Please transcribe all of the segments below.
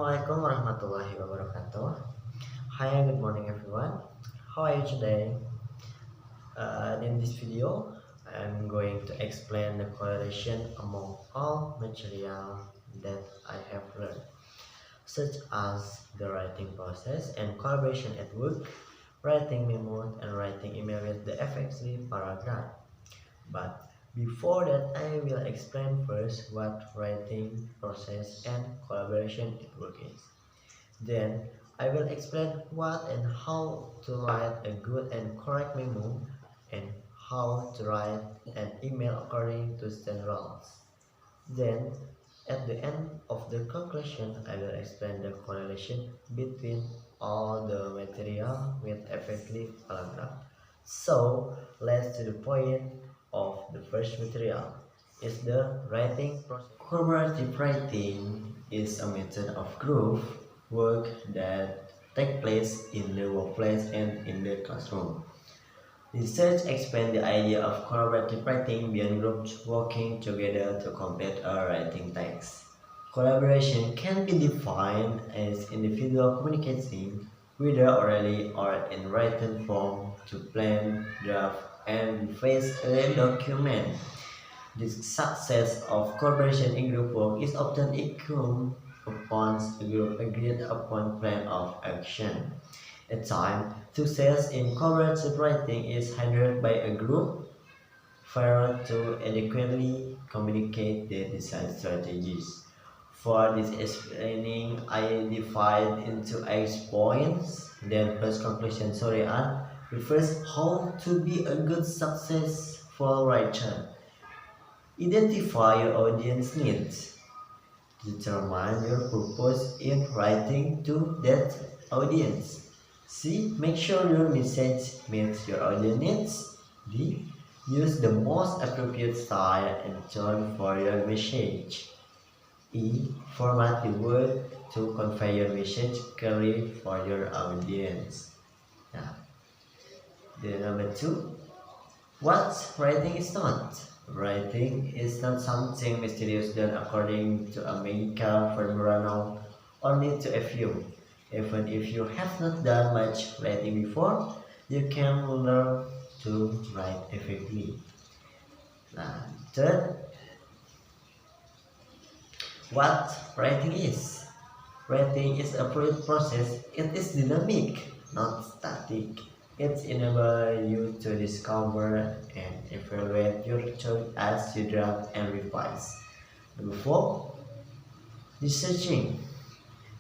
Assalamualaikum warahmatullahi wabarakatuh. Hi, good morning everyone. How are you today? In this video, I'm going to explain the correlation among all material that I have learned, such as the writing process and collaboration at work, writing memos, and writing email with the effective paragraph. But before that, I will explain first what writing process and collaboration at work is. Then I will explain what and how to write a good and correct memo and how to write an email according to standards. Then at the end of the conclusion, I will explain the correlation between all the material with effective paragraph. So let's to the point of the first material is the writing process. Collaborative writing is a method of group work that take place in the workplace and in the classroom. Research expands the idea of collaborative writing beyond groups working together to complete a writing text. Collaboration can be defined as individual communicating, whether orally or in written form, to plan, draft, and revise a document. The success of collaboration in group work is often incumbent upon a group agreed upon plan of action. At times, success in collaborative writing is hindered by a group failure to adequately communicate their desired strategies. For this explaining, I divide into 8 points, then first conclusion sorry and refers how to be a good successful writer. Identify your audience needs. Determine your purpose in writing to that audience. C. Make sure your message meets your audience needs. D. Use the most appropriate style and tone for your message. E. Format the word to convey your message clearly for your audience. Now, the number 2. What writing is not? Writing is not something mysterious done according to a mechanical formula known only to a few. Even if you have not done much writing before, you can learn to write effectively. Now, third, what writing is? Writing is a fluid process. It is dynamic, not static. It enables you to discover and evaluate your choice as you draft and revise. Number 4. Researching.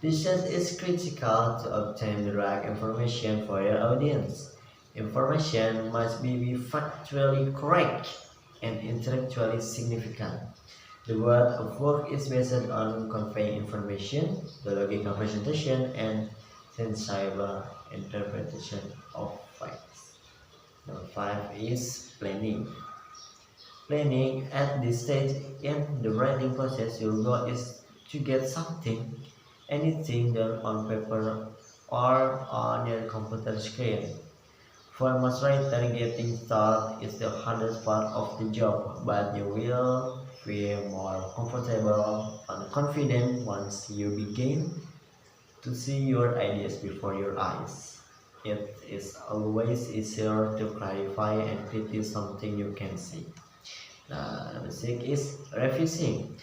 Research is critical to obtain the right information for your audience. Information must be factually correct and intellectually significant. The word of work is based on conveying information, the logical presentation, and sensible interpretation of facts. Number 5 is planning. Planning at this stage in the writing process, your goal is to get anything done on paper or on your computer screen. For most writers, getting started is the hardest part of the job, but you will feel more comfortable and confident once you begin to see your ideas before your eyes. It is always easier to clarify and critique something you can see. Number 6 is revising.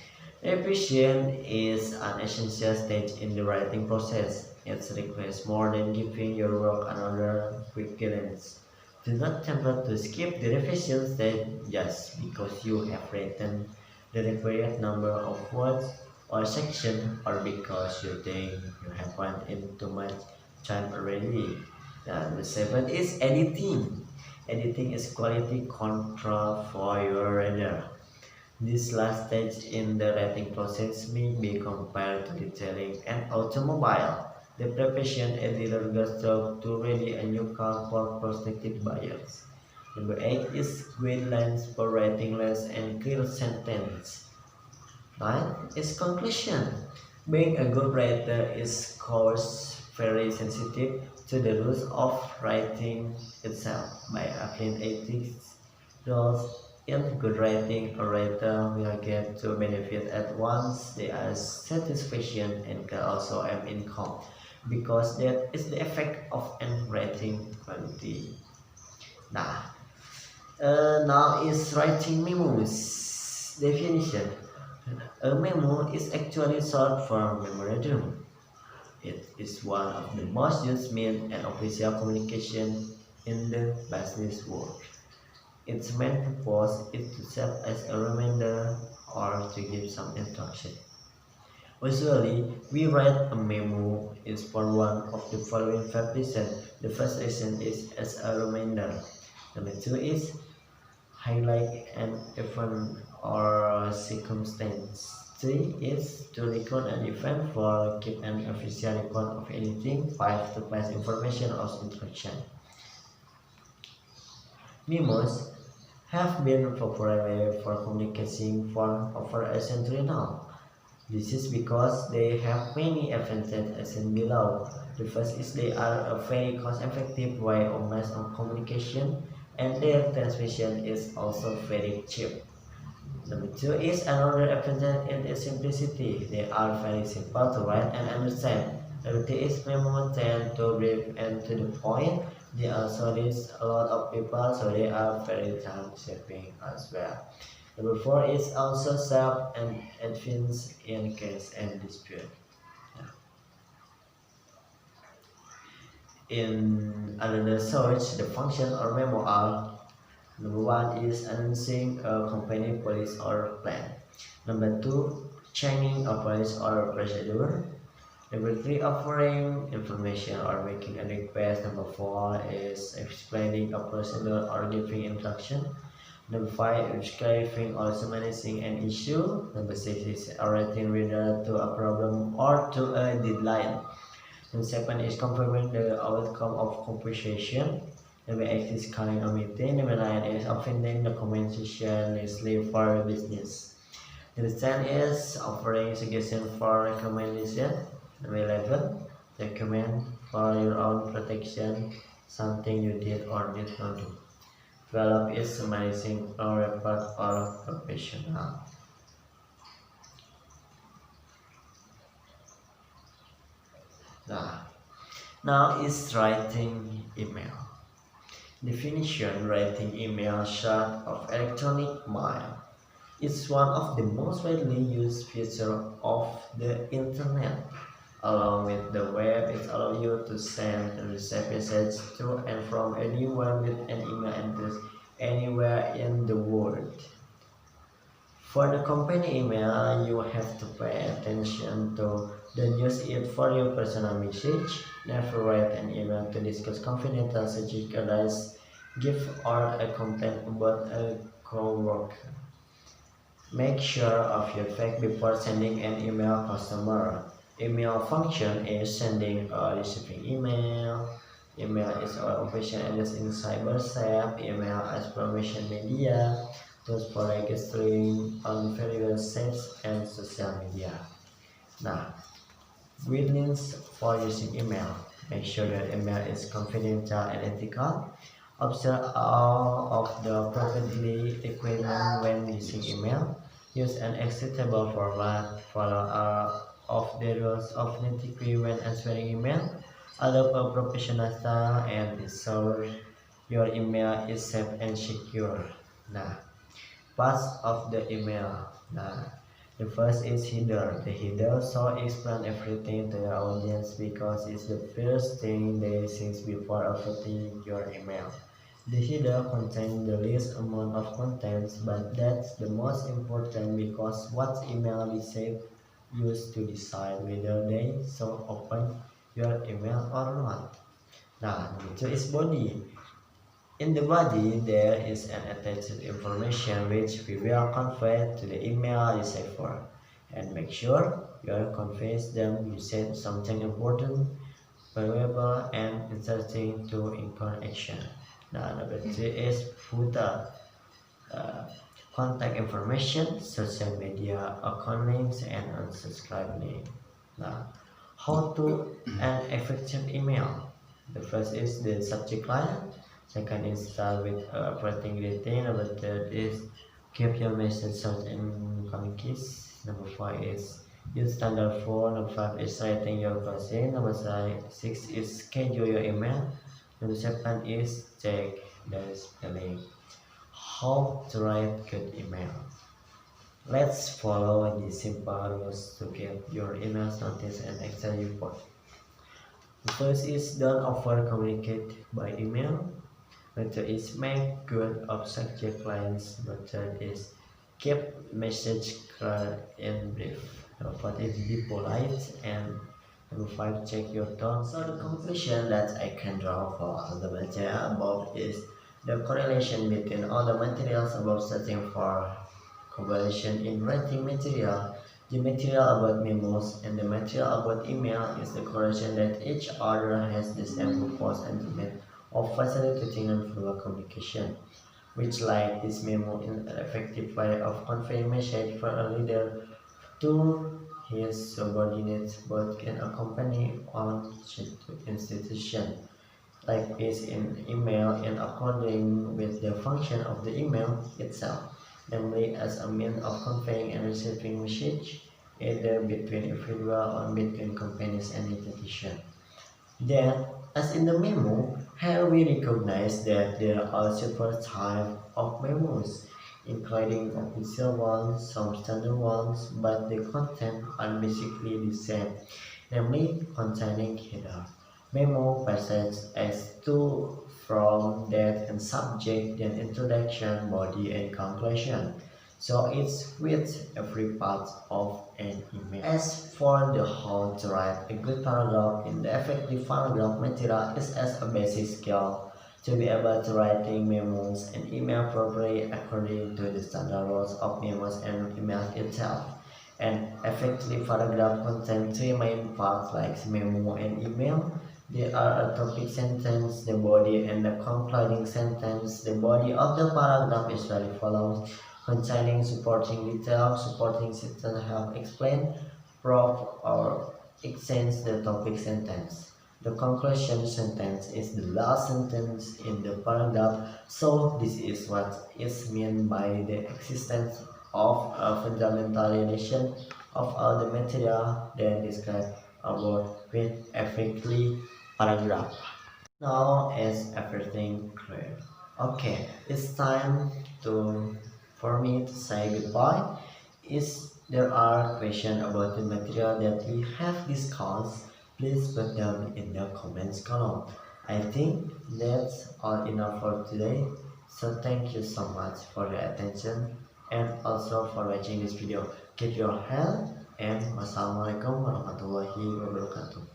Revision is an essential stage in the writing process. It requires more than giving your work another quick glance. Do not tempt to skip the revision stage just because you have written the required number of words or sections or because you think you have put in too much time already. The 7 is editing. Editing is quality control for your reader. This last stage in the writing process may be compared to detailing an automobile. The preparation editor goes to ready a new car for prospective buyers. Number 8 is guidelines for writing less and clear sentence. 9 is conclusion. Being a good writer is course very sensitive to the rules of writing itself by applying ethics rules In good writing, a writer will get to benefit at once. There are satisfaction and can also have income because that is the effect of an writing quality. Nah, now is writing memos. Definition: a memo is actually short for memorandum. It is one of the most used means and official communication in the business world. Its main purpose is to serve as a reminder or to give some instruction. Usually, we write a memo is for one of the following five reasons. The first reason is as a reminder. Number two is highlight an event or circumstance. Three is to record an event. Four, keep an official record of anything. Five, to pass information or instruction. Memos have been popular for communicating for over a century now. This is because they have many advantages as seen below. The first is they are a very cost-effective way of mass communication, and their transmission is also very cheap. Number two is another advantage in its simplicity. They are very simple to write and understand. Number three is memo tend to brief and to the point. They also reach a lot of people, so they are very time saving as well. Number four is also sharp and advanced in case and dispute. In another search, the function or memo are: number one is announcing a company policy or plan. Number two, changing a policy or procedure. Number three, offering information or making a request. Number four is explaining a procedure or giving instruction. Number five is clarifying or summarizing an issue. Number six is alerting reader to a problem or to a deadline. Number seven is confirming the outcome of conversation. Number eight is calling a meeting. Number nine is offending the conversation necessary for business. Number 10 is offering suggestion for recommendation. Number 11, recommend for your own protection something you did or did not do. 12 is summarizing a report or professional. Now is writing email. Definition: writing email short of electronic mail. It's one of the most widely used features of the internet. Along with the web, it allows you to send and receive messages to and from anyone with an email address anywhere in the world. For the company email, you have to pay attention to don't use it for your personal message. Never write an email to discuss confidential securities, gift, or a complaint about a coworker. Make sure of your fact before sending an email customer. Email function is sending or receiving email. Email is our operation address in cybersafe. Email as promotion media, tools for registering on various sites and social media. Now, guidelines for using email. Make sure that email is confidential and ethical. Observe all of the privacy requirements when using email. Use an acceptable format. Follow of the rules of etiquette when answering email. Adopt a professional style and ensure your email is safe and secure. Parts of the email. The first is header. The header so explain everything to your audience because it's the first thing they see before opening your email. The header contains the least amount of contents, but that's the most important because what email receive used to decide whether they should open your email or not. Number two is body. In the body, there is an attached information which we will convey to the email receiver. And make sure you convey them. You said something important, valuable, and interesting to include action. Number three is footer. Contact information, social media, account names, and unsubscribe name. How to an effective email. The first is the subject line. Second is start with operating greeting. Number third is keep your message short and concise. Number four is use standard form. Number five is writing your question. Number six is schedule your email. Number seven is check the spelling. How to write good email. Let's follow the simple rules to get your emails notice and Excel report. The first is don't over communicate by email. Method is make good of subject lines. Method is keep message clear and brief. Number four is be polite, and number five check your tone. So the conclusion that I can draw for all the material above is the correlation between all the materials above searching for correlation in writing material. The material about memos and the material about email is the correlation that each other has the same purpose and demand of facilitating non-verbal communication, which like this memo is an effective way of conveying message for a leader to his subordinates but can accompany on institution like this in email in according with the function of the email itself, namely as a means of conveying and receiving message either between individual or between companies and institutions. Then, as in the memo, here we recognize that there are several types of memos, including official ones, some standard ones, but the content are basically the same, namely containing header, memo passage as to, from, that, and subject, then introduction, body, and conclusion. So it's with every part of an email. As for the how to write a good paragraph in the effective paragraph material is as a basic skill to be able to writing memos and email properly according to the standard rules of memos and emails itself. An effective paragraph contains three main parts like memo and email. They are a topic sentence, the body, and the concluding sentence. The body of the paragraph is very follows, containing supporting details, supporting sentence help explain, prove, or extends the topic sentence. The conclusion sentence is the last sentence in the paragraph, so this is what is meant by the existence of a fundamental relation of all the material then described above with effectively paragraph. Now is everything clear? Okay, it's time to for me to say goodbye. Is there are questions about the material that we have discussed? Please put them in the comments column. I think that's all enough for today. So thank you so much for your attention and also for watching this video. Keep your health and wassalamualaikum warahmatullahi wabarakatuh.